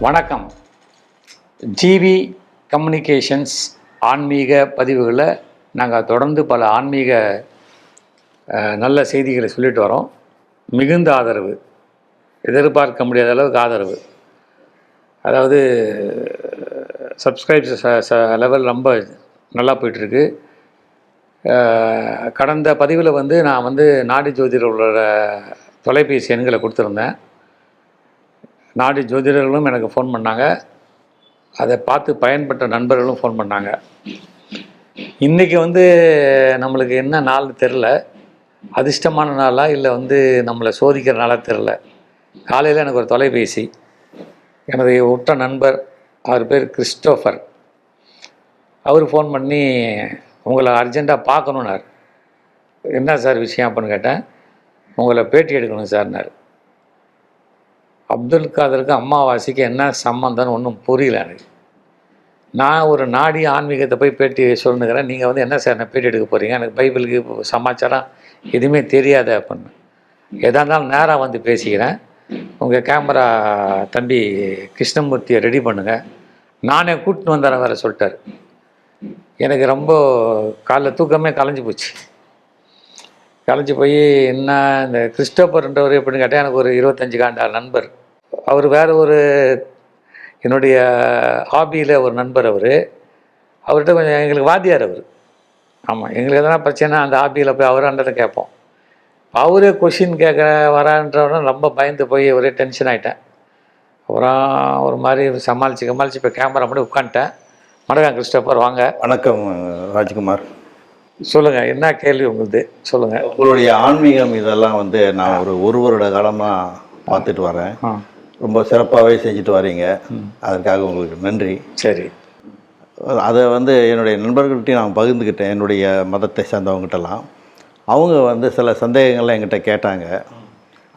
வணக்கம். GV communications ஆன்மீக பதிவுகளை நாங்கள் தொடர்ந்து பல ஆன்மீக நல்ல செய்திகளை சொல்லிட்டு வரோம். மிகுந்த ஆதரவு, எதிர்பார்க்க முடியாத அளவுக்கு ஆதரவு. அதாவது சப்ஸ்கிரைப்ஸ் லெவல் ரொம்ப நல்லா போயிட்டுருக்கு. கடந்த பதிவில் நான் நாடி ஜோதிடர்களோட தொலைபேசி எண்களை கொடுத்துருந்தேன். நாடி ஜோதிடர்களும் எனக்கு ஃபோன் பண்ணாங்க, அதை பார்த்து பயன்பட்ட நண்பர்களும் ஃபோன் பண்ணாங்க. இன்றைக்கி நம்மளுக்கு என்ன நாள்னு தெரில, அதிர்ஷ்டமான நாளாக இல்லை நம்மளை சோதிக்கிற நாளாக தெரில. காலையில் எனக்கு ஒரு தொலைபேசி, எனது உற்ற நண்பர், அவர் பேர் கிறிஸ்டோஃபர், அவர் ஃபோன் பண்ணி உங்களை அர்ஜெண்ட்டாக பார்க்கணுன்னார். என்ன சார் விஷயம் அப்படின்னு கேட்டேன். உங்களை பேட்டி எடுக்கணும் சார்னார். அப்துல் காதருக்கு அம்மாவாசைக்கு என்ன சம்மந்தம்னு ஒன்றும் புரியல எனக்கு. நான் ஒரு நாடி ஆன்மீகத்தை போய் பேட்டி சொல்லுங்கிறேன், நீங்கள் என்ன சார் நான் பேட்டி எடுக்க போகிறீங்க, எனக்கு பைபிளுக்கு சமாச்சாரம் எதுவுமே தெரியாது அப்படின்னு. எதாக இருந்தாலும் நேராக பேசிக்கிறேன், உங்கள் கேமரா தம்பி கிருஷ்ணமூர்த்தியை ரெடி பண்ணுங்கள், நானே கூட்டின்னு வந்துடுறேன் வேறு சொல்லிட்டார். எனக்கு ரொம்ப காலைல தூக்கமே கலைஞ்சி போச்சு. கலைஞ்சி போய் என்ன இந்த கிறிஸ்டோபர்ன்றவர் எப்படின்னு கேட்டால் எனக்கு ஒரு 25 ஆண்டு நண்பர். அவர் வேறு ஒரு என்னுடைய ஹாபியில் ஒரு நண்பர். அவர்கிட்ட கொஞ்சம் எங்களுக்கு வாத்தியார் அவர். ஆமாம், எங்களுக்கு எதனா பிரச்சனை அந்த ஹாபியில் போய் அவராண்டதை கேட்போம். அவரே கொஷின் கேட்க வரான்றவன ரொம்ப பயந்து போய் ஒரே டென்ஷன் ஆகிட்டேன். அப்புறம் ஒரு மாதிரி சமாளித்து இப்போ கேமரா மட்டும் உட்காந்துட்டேன். வணக்கம் கிறிஸ்டோபர், வாங்க. வணக்கம் ராஜ்குமார், சொல்லுங்கள், என்ன கேள்வி உங்களுக்கு சொல்லுங்கள். உங்களுடைய ஆன்மீகம் இதெல்லாம் நான் ஒரு வருட காலமாக பார்த்துட்டு வரேன். ரொம்ப சிறப்பாகவே செஞ்சுட்டு வரீங்க, அதற்காக உங்களுக்கு நன்றி. சரி, அதை என்னுடைய நண்பர்கள்ட்டையும் நான் பகிர்ந்துக்கிட்டேன். என்னுடைய மதத்தை சேர்ந்தவங்ககிட்டலாம் அவங்க சில சந்தேகங்கள்லாம் என்கிட்ட கேட்டாங்க.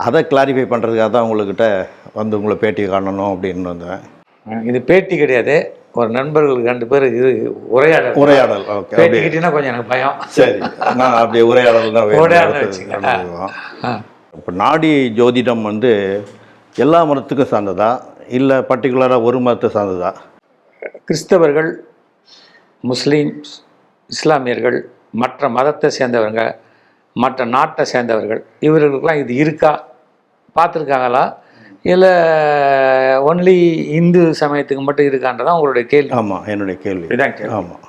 அதை கிளாரிஃபை பண்ணுறதுக்காக தான் உங்கள்கிட்ட உங்களை பேட்டி காணணும் அப்படின்னு வந்தேன். இது பேட்டி கிடையாது, ஒரு நண்பர்களுக்கு 2 பேர் இது உரையாடல். ஓகே, பேட்டிக்கிட்டீங்கன்னா கொஞ்சம் எனக்கு பயம். சரி, நான் அப்படியே உரையாடல் தான். இப்போ நாடி ஜோதிடம் எல்லா மதத்துக்கும் சார்ந்ததா இல்லை பர்டிகுலராக ஒரு மதத்தை சார்ந்ததா? கிறிஸ்தவர்கள், முஸ்லீம்ஸ், இஸ்லாமியர்கள், மற்ற மதத்தை சேர்ந்தவங்க, மற்ற நாட்டை சேர்ந்தவர்கள், இவர்களுக்கெல்லாம் இது இருக்கா, பார்த்துருக்காங்களா, இல்லை ஒன்லி இந்து சமயத்துக்கு மட்டும் இருக்கான்றதான் உங்களுடைய கேள்வி? ஆமாம், என்னுடைய கேள்வி இதான் கேள்வி. ஆமாம்,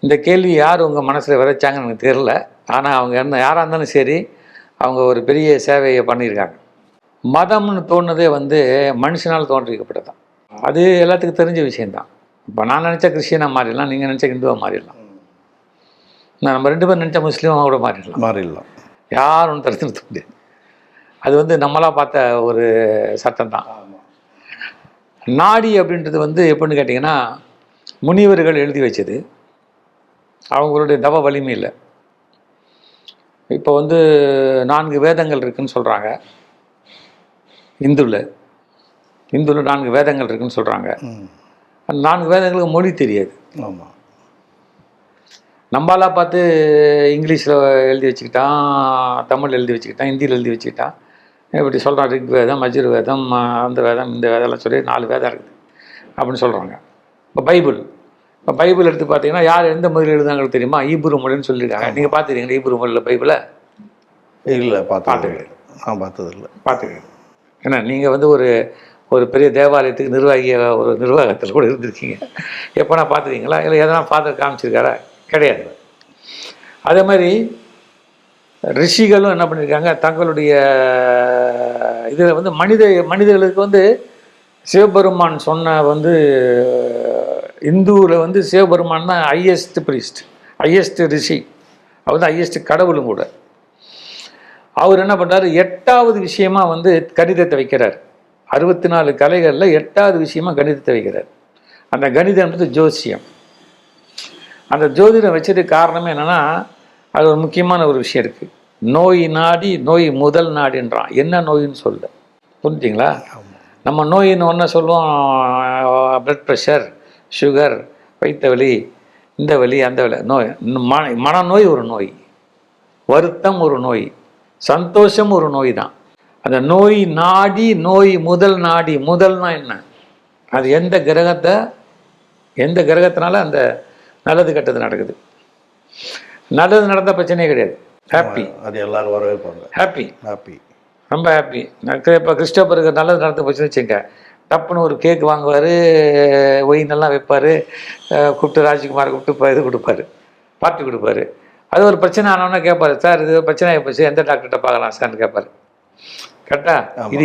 இந்த கேள்வி யார் உங்கள் மனசில் விதைச்சாங்கன்னு எனக்கு தெரில. ஆனால் அவங்க யாராக இருந்தாலும் சரி, அவங்க ஒரு பெரிய சேவையை பண்ணியிருக்காங்க. மதம்னு தோணுதே மனுஷனால் தோன்றிக்கப்பட்டதான். அது எல்லாத்துக்கும் தெரிஞ்ச விஷயந்தான். இப்போ நான் நினச்சா கிறிஸ்டியனாக மாறிடலாம், நீங்கள் நினச்சா ஹிந்துவாக மாறிடலாம், நம்ம 2 பேர் நினச்சா முஸ்லீமாக கூட மாறிடலாம். யாரும் ஒன்று தடுத்து நிறுத்த முடியாது. அது நம்மளாக பார்த்த ஒரு சட்டம் தான். நாடி அப்படின்றது எப்படின்னு கேட்டிங்கன்னா, முனிவர்கள் எழுதி வச்சது, அவங்களுடைய தவ வலிமை இல்லை. இப்போ 4 வேதங்கள் இருக்குதுன்னு சொல்கிறாங்க. இந்துவில் 4 வேதங்கள் இருக்குதுன்னு சொல்கிறாங்க. அந்த 4 வேதங்களுக்கு மொழி தெரியாது. ஆமாம், நம்மளாக பார்த்து இங்கிலீஷில் எழுதி வச்சுக்கிட்டான், தமிழ் எழுதி வச்சுக்கிட்டான், ஹிந்தியில் எழுதி வச்சுக்கிட்டான். இப்படி சொல்கிறான், ரிக் வேதம், அஜுர் வேதம், அந்த வேதம், இந்த வேதம்லாம் சொல்லி 4 வேதம் இருக்குது அப்படின்னு சொல்கிறாங்க. இப்போ பைபிள் எடுத்து பார்த்தீங்கன்னா யார் எந்த மொழியில் எழுதுனாங்களுக்கு தெரியுமா? ஈப்ரு மொழின்னு சொல்லியிருக்காங்க. நீங்கள் பார்த்துருக்கீங்களா ஈப்ரு மொழியில் பைபிளை? இல்லை, பார்த்ததில்லை. பார்த்துக்கங்க. ஏன்னா நீங்கள் ஒரு பெரிய தேவாலயத்துக்கு ஒரு நிர்வாகத்தில் கூட இருந்திருக்கீங்க. எப்போனா பார்த்துருக்கீங்களா? இல்லை எதனா ஃபாதர் காமிச்சிருக்காரா? கிடையாது. அதே மாதிரி ரிஷிகளும் என்ன பண்ணியிருக்காங்க, தங்களுடைய இதில் மனிதர்களுக்கு சிவபெருமான் சொன்ன இந்துவில் சிவபெருமான் தான் ஹையஸ்ட் ப்ரீஸ்ட், ஹையஸ்ட் ரிஷி, அவர் தான் ஹையஸ்ட் கடவுளும் கூட. அவர் என்ன பண்ணுறாரு, 8வது விஷயமா கணிதத்தை வைக்கிறார். 64 கலைகளில் 8வது விஷயமா கணிதத்தை வைக்கிறார். அந்த கணிதம்ன்றது ஜோசியம். அந்த ஜோதிடம் வச்சதுக்கு காரணமே என்னென்னா, அது ஒரு முக்கியமான ஒரு விஷயம் இருக்குது. நோய் நாடி, நோய் முதல் நாடின்றான். என்ன நோயின்னு சொல்ல, புரிஞ்சிங்களா? நம்ம நோயின்னு ஒன்று சொல்லுவோம், ப்ளட் ப்ரெஷர், சுகர், வயிற்று வலி, இந்த வலி, அந்த வலி. நோய் மனநோய் ஒரு நோய், வருத்தம் ஒரு நோய், சந்தோஷம் ஒரு நோய் தான். அந்த நோய் நாடி, நோய் முதல் நாடி. முதல்னா என்ன? அது எந்த கிரகத்தினால அந்த நல்லது கெட்டது நடக்குது. நல்லது நடந்த பிரச்சனையே கிடையாது. ஹாப்பி. அது எல்லாரும் வரவேற்பாங்க. ஹாப்பி. ஹாப்பி. ரொம்ப ஹாப்பி. இப்போ கிறிஸ்டோபருக்கு நல்லது நடந்து போச்சுன்னு வச்சுங்க, டப்புன்னு ஒரு கேக் வாங்குவார், ஒயினெல்லாம் வைப்பார், கூப்பிட்டு ராஜ்குமாரை கூப்பிட்டு இது கொடுப்பாரு, பார்ட்டி கொடுப்பாரு. அது ஒரு பிரச்சனை ஆனோன்னா கேட்பாரு, சார் இது பிரச்சனை ஆகிப்போச்சு, எந்த டாக்டர்கிட்ட பார்க்கலாம் சார்னு கேட்பாரு. கரெக்டா? இது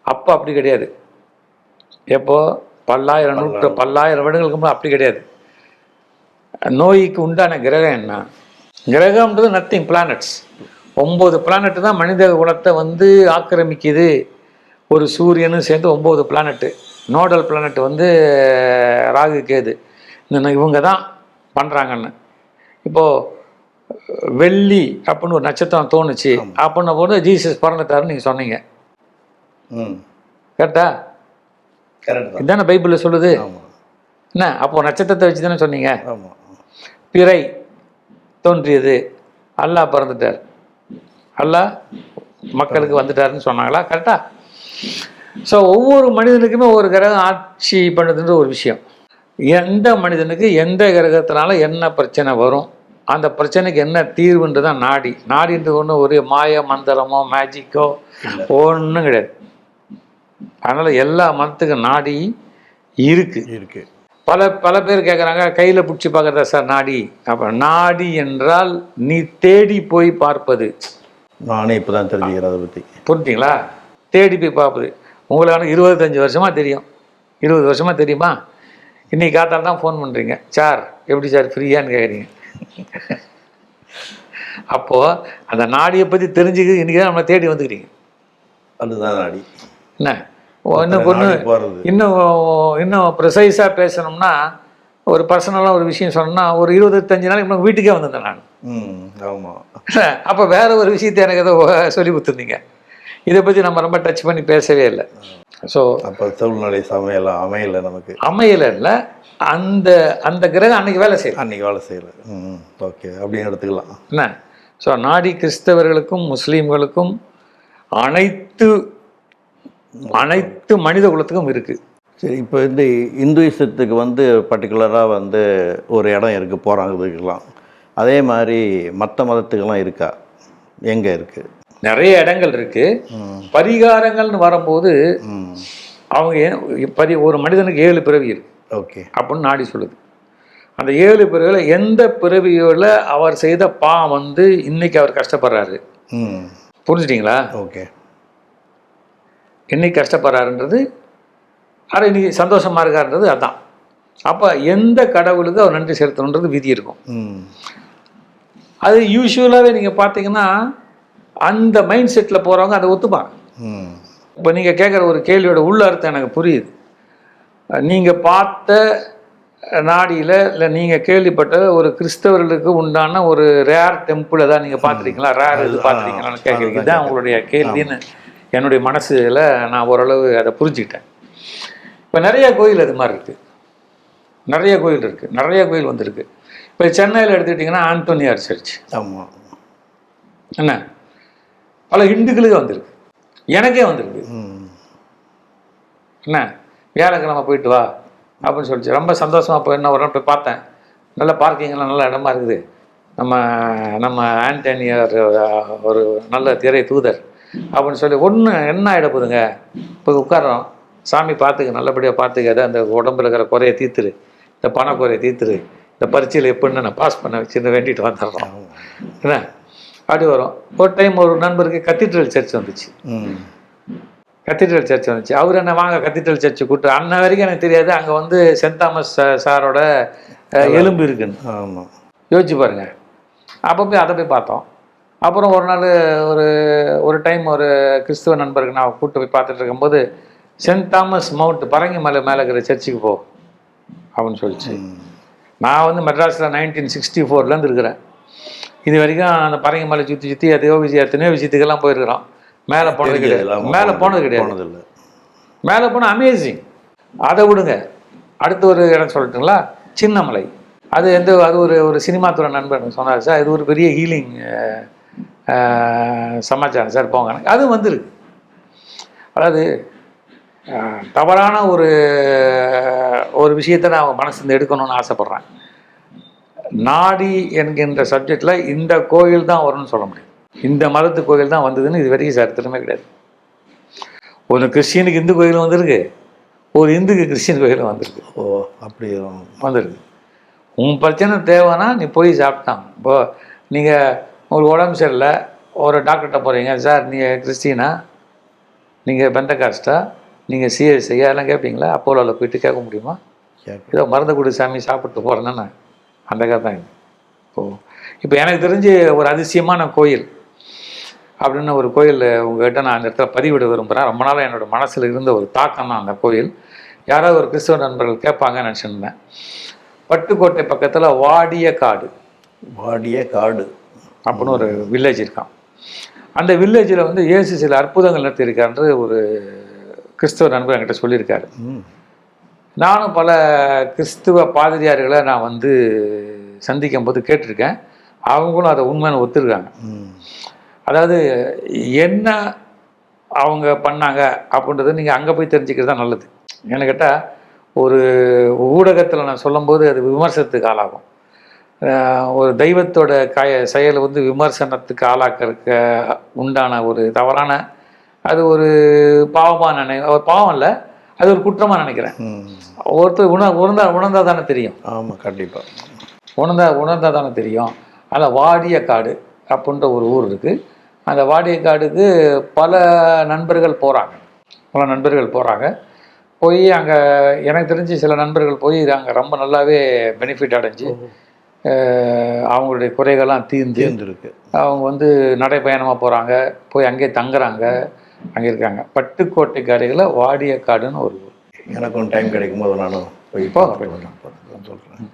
அப்போ அப்படி கிடையாது. எப்போ? பல்லாயிரம் வருடங்களுக்கு முன்னாடி அப்படி கிடையாது. நோய்க்கு உண்டான கிரகம் என்ன? கிரகம்ன்றது நத்திங், பிளானட்ஸ். 9 பிளானட்டு தான் மனித குலத்தை வந்து ஆக்கிரமிக்குது. ஒரு சூரியனும் சேர்ந்து 9 பிளானட்டு. நோடல் பிளானட் வந்து ராகு கேது. இவங்க தான் பண்ணுறாங்கன்னு. இப்போது வெள்ளி அப்படின்னு ஒரு நட்சத்திரம் தோணுச்சு அப்படின்ன போது ஜீசஸ் பிறந்துட்டாருன்னு நீங்கள் சொன்னீங்க. கரெக்டா? இதுதானே பைபிளில் சொல்லுது. என்ன அப்போது நட்சத்திரத்தை வச்சு தானே சொன்னீங்க. பிறை தோன்றியது, அல்லாஹ் பிறந்துட்டார், அல்லாஹ் மக்களுக்கு வந்துட்டாருன்னு சொன்னாங்களா? கரெக்டா? ஸோ ஒவ்வொரு மனிதனுக்குமே ஒரு கிரகம் ஆட்சி பண்ணுதுன்ற ஒரு விஷயம். எந்த மனிதனுக்கு எந்த கிரகத்தினால என்ன பிரச்சனை வரும், அந்த பிரச்சனைக்கு என்ன தீர்வுன்றது தான் நாடி. நாடின்றது ஒன்று ஒரு மாய மந்திரமோ மேஜிக்கோ ஒன்றும் கிடையாது. அதனால் எல்லா மதத்துக்கும் நாடி இருக்கு. பல பேர் கேட்குறாங்க, கையில் பிடிச்சி பார்க்குறதா சார் நாடி? அப்போ நாடி என்றால் நீ தேடி போய் பார்ப்பது. நானே இப்போ தான் தெரிஞ்சுக்கிறேன் அதை பற்றி. புரிஞ்சிங்களா? தேடி போய் பார்ப்பது. உங்களுக்கு 25 வருஷமாக தெரியும், 20 வருஷமாக தெரியுமா? இன்றைக்கி காத்தால் தான் ஃபோன் பண்ணுறீங்க, சார் எப்படி சார் ஃப்ரீயான்னு கேட்குறீங்க. அப்போது அந்த நாடியை பற்றி தெரிஞ்சுக்கிது இன்றைக்கி தான் நம்மளை தேடி வந்துக்கிறீங்க. அதுதான் நாடி. என்ன இன்னும் ப்ரிசைஸாக பேசணும்னா, ஒரு பர்சனலாக ஒரு விஷயம் சொன்னோம்னா, ஒரு 25 நாளைக்கு முன்னாடி வீட்டுக்கே வந்திருந்தேன் நான். ஆமாம். அப்போ வேற ஒரு விஷயத்தை எனக்கு ஏதோ சொல்லி கொடுத்துருந்தீங்க. இதை பற்றி நம்ம ரொம்ப டச் பண்ணி பேசவே இல்லை. ஸோ அப்போ சூழ்நிலை அமையலை, நமக்கு அமையலை. அந்த அந்த கிரகம் அன்னைக்கு வேலை செய்யலை. ஓகே, அப்படின்னு எடுத்துக்கலாம். என்ன? ஸோ நாடி கிறிஸ்தவர்களுக்கும் முஸ்லீம்களுக்கும் அனைத்து மனித குலத்துக்கும் இருக்குது. சரி, இப்போ இந்த இந்துயிசத்துக்கு வந்து பர்டிகுலராக வந்து ஒரு இடம் இருக்குது போகிறாங்கிறதுக்கெல்லாம், அதே மாதிரி மற்ற மதத்துக்கெல்லாம் இருக்கா? எங்கே இருக்குது? நிறைய இடங்கள் இருக்குது. பரிகாரங்கள்னு வரும்போது அவங்க ஒரு மனிதனுக்கு 7 பிறவி இருக்கு. ஓகே அப்படின்னு நாடி சொல்லுது. அந்த 7 பிறவியில் எந்த பிறவியோட அவர் செய்த பாவம் வந்து இன்னைக்கு அவர் கஷ்டப்படுறாரு, புரிஞ்சுட்டிங்களா? ஓகே. இன்னைக்கு கஷ்டப்படுறாருன்றது, ஆனால் இன்னைக்கு சந்தோஷமாக இருக்காருன்றது அதுதான். அப்போ எந்த கடவுளுக்கு அவர் நன்றி செலுத்தணுன்றது விதி இருக்கும். அது யூஸ்வலாகவே நீங்கள் பார்த்தீங்கன்னா அந்த மைண்ட் செட்டில் போகிறவங்க அதை ஒத்துப்பாங்க. இப்போ நீங்கள் கேட்குற ஒரு கேள்வியோட உள்ள அர்த்தம் எனக்கு புரியுது. நீங்கள் பார்த்த நாடியில் இல்லை நீங்கள் கேள்விப்பட்ட ஒரு கிறிஸ்தவர்களுக்கு உண்டான ஒரு ரேர் டெம்பிள் ஏதாவது நீங்கள் பார்த்துருக்கீங்களா? ரேர் இது பார்த்துருக்கீங்களான்னு கேட்குறீங்க. இதுதான் உங்களுடைய கேள்வின்னு என்னுடைய மனசில் நான் ஓரளவு அதை புரிஞ்சுக்கிட்டேன். இப்போ நிறைய கோயில் அது மாதிரி இருக்குது, நிறைய கோயில் இருக்குது, நிறைய கோயில் வந்திருக்கு. இப்போ சென்னையில் எடுத்துக்கிட்டிங்கன்னா ஆண்டோனியார் சர்ச். ஆமாம். என்ன பல ஹிந்துக்களுக்கு வந்திருக்கு, எனக்கே வந்திருக்கு. என்ன வியாழக்கிழமை போயிட்டு வா அப்படின்னு சொல்லிச்சு. ரொம்ப சந்தோஷமாக போய் என்ன ஒரு நாள் போய் பார்த்தேன். நல்ல பார்க்கிங்லாம் நல்ல இடமா இருக்குது. நம்ம ஆண்டோனியார் ஒரு நல்ல திரை தூதர் அப்படின்னு சொல்லி என்ன ஆகிடப்போதுங்க, போய் உட்காரோம், சாமி பார்த்துக்க, நல்லபடியாக பார்த்துக்காது, அந்த உடம்புல இருக்கிற குறைய தீர்த்துரு, இந்த பண குறைய தீர்த்துரு, இந்த பரீட்சையில் எப்படின்னு நான் பாஸ் பண்ண வச்சுன்னு வேண்டிட்டு வந்துடுறோம். என்ன அப்படி வரும். ஒரு டைம் ஒரு நண்பருக்கு கத்தீட்ரல் சர்ச் வந்துச்சு. அவர் என்ன வாங்க கத்தீட்ரல் சர்ச்சு கூப்பிட்டு, அன்ன வரைக்கும் எனக்கு தெரியாது அங்கே வந்து சென்ட் தாமஸ் சாரோட எலும்பு இருக்குன்னு. ஆமாம், யோசிச்சு பாருங்க. அப்போ போய் அதை போய் பார்த்தோம். அப்புறம் ஒரு நாள் ஒரு டைம் ஒரு கிறிஸ்துவ நண்பருக்கு நான் கூப்பிட்டு போய் பார்த்துட்டு இருக்கும்போது, சென்ட் தாமஸ் மவுண்ட் பரங்கி மலை மேலே இருக்கிற சர்ச்சுக்கு போ அப்படின்னு சொல்லிச்சு. நான் வந்து மெட்ராஸில் 1964 இருக்கிறேன். இது வரைக்கும் அந்த பரங்கி மலை சுற்றி எத்தனையோ விஷயத்துக்கெல்லாம் போயிருக்கிறோம். மேலே போனது கிடையாது. மேலே போனால் அமேசிங். அதை விடுங்க, அடுத்த ஒரு இடம் சொல்லட்டுங்களா, சின்னமலை. அது ஒரு சினிமா துறை நண்பர் சொன்னார், சார் இது ஒரு பெரிய ஹீலிங் சமாச்சாரம் சார் போங்க அது வந்துருக்கு. அதாவது தவறான ஒரு விஷயத்தை நான் மனசுலேருந்து எடுக்கணும்னு ஆசைப்பட்றேன். நாடி என்கின்ற சப்ஜெக்டில் இந்த கோயில் தான் வரும்னு சொல்ல முடியும். இந்த மதத்து கோயில் தான் வந்ததுன்னு இது வரைக்கும் சரித்திரமே கிடையாது. ஒரு கிறிஸ்டியனுக்கு இந்து கோயிலும் வந்திருக்கு, ஒரு இந்துக்கு கிறிஸ்டின் கோயிலும் வந்திருக்கு. ஓ அப்படி வந்திருக்கு. உன் பிரச்சனை தேவைன்னா நீ போய் சாப்பிட்டான். இப்போது நீங்கள் உங்களுக்கு உடம்பு சரியில்லை, ஒரு டாக்டர்கிட்ட போகிறீங்க, சார் நீங்கள் கிறிஸ்டினா, நீங்கள் பெந்தகாஸ்டா, நீங்கள் சிஎஸ்ஐ அதெல்லாம் கேட்பீங்களா? அப்போலோவில் போயிட்டு கேட்க முடியுமா? ஏதோ மருந்து கொடு சாமி சாப்பிட்டு போகிறேன்னா அந்த கதை தான் இது. இப்போ எனக்கு தெரிஞ்சு ஒரு அதிசயமான கோயில் அப்படின்னு ஒரு கோயில் உங்கள்கிட்ட நான் அந்த இடத்துல பதிவிட விரும்புகிறேன். ரொம்ப நாள் என்னோடய மனசில் இருந்த ஒரு தாக்கம் தான் அந்த கோயில். யாராவது ஒரு கிறிஸ்தவ நண்பர்கள் கேட்பாங்கன்னு நினச்சிருந்தேன். பட்டுக்கோட்டை பக்கத்தில் வாடிய காடு அப்படின்னு ஒரு வில்லேஜ் இருக்கான். அந்த வில்லேஜில் வந்து இயேசு சில அற்புதங்கள் நடத்தியிருக்காருன்ற ஒரு கிறிஸ்தவ நண்பர் என்கிட்ட சொல்லியிருக்காரு. நானும் பல கிறிஸ்துவ பாதிரியார்களை நான் வந்து சந்திக்கும் போது கேட்டிருக்கேன். அவங்களும் அதை உண்மைன்னு ஒத்துருக்காங்க. அதாவது என்ன அவங்க பண்ணாங்க அப்படின்றத நீங்கள் அங்கே போய் தெரிஞ்சுக்கிறது தான் நல்லது. ஏன்னு கேட்டால் ஒரு ஊடகத்தில் நான் சொல்லும்போது அது விமர்சனத்துக்கு ஆளாகும். ஒரு தெய்வத்தோட செயலை வந்து விமர்சனத்துக்கு ஆளாக்கிறதுக்கு உண்டான ஒரு தவறான அது ஒரு பாவமாக ஒரு பாவம் இல்லை, அது ஒரு குற்றமாக நினைக்கிறேன். ஒருத்தர் உணர்ந்தா தானே தெரியும். ஆமாம், கண்டிப்பாக உணர்ந்தா தானே தெரியும். அதில் வாடிய காடு அப்படின்ற ஒரு ஊர் இருக்குது. அந்த வாடிய காடுக்கு பல நண்பர்கள் போகிறாங்க. போய் அங்கே எனக்கு தெரிஞ்சு சில நண்பர்கள் போய் அங்கே ரொம்ப நல்லாவே பெனிஃபிட் அடைஞ்சு அவங்களுடைய குறைகள்லாம் தீர்ந்துருக்கு. அவங்க வந்து நடைப்பயணமாக போகிறாங்க, போய் அங்கேயே தங்குறாங்க, அங்கே இருக்காங்க. பட்டுக்கோட்டைக்கு அருகில் வாடிய காடுன்னு ஒரு ஊர். எனக்கும் டைம் கிடைக்கும் போது நானும் போய் சொல்கிறேன்.